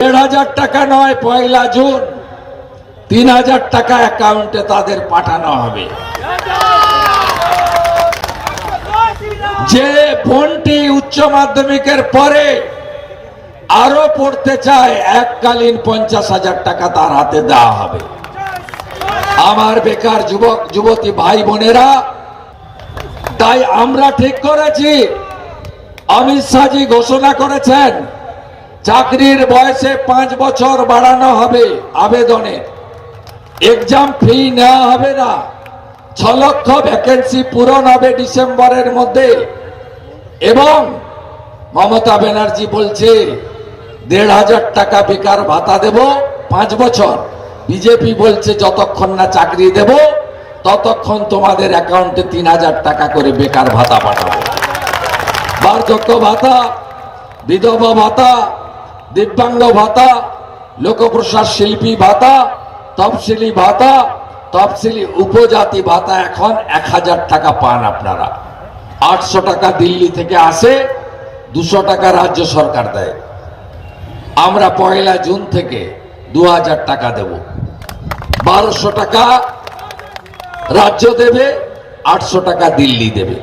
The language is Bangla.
1,500 টাকা নয়, 1 জুন 3,000 টাকা অ্যাকাউন্টে তাদের পাঠানো হবে। যে বোনটি উচ্চ মাধ্যমিকের পরে আরো পড়তে চায়, এককালীন 50,000 টাকা তার হাতে দেওয়া হবে। আমার বেকার যুবক যুবতী ভাই বোনেরা, তাই আমরা ঠিক করেছি, অমিত শাহজি ঘোষণা করেছেন চাকরির বয়সে 5 বছর বাড়ানো হবে আবেদনে, এক্সাম ফি নেওয়া হবে না, 6 লক্ষ ভ্যাকেন্সি পূরণ হবে ডিসেম্বরের মধ্যে। এবং মমতা ব্যানার্জি বলছে 1,500 টাকা বেকার ভাতা দেব 5 বছর। বিজেপি বলছে যতক্ষণ না চাকরি দেব ততক্ষণ তোমাদের অ্যাকাউন্টে 3,000 টাকা করে বেকার ভাতা পাঠাবো। বার্ধক্য ভাতা, বিধবা ভাতা, দিব্যাঙ্গ ভাতা, লোকপ্রসাদ শিল্পী ভাতা, তফসিলি ভাতা, তফসিলি উপজাতি ভাতা এখন 1,000 টাকা পান আপনারা। 800 টাকা দিল্লি থেকে আসে, 200 টাকা রাজ্য সরকার দেয়। আমরা 1 জুন থেকে 2,000 টাকা দেব। 1,200 টাকা রাজ্য দেবে, 800 টাকা দিল্লি দেবে।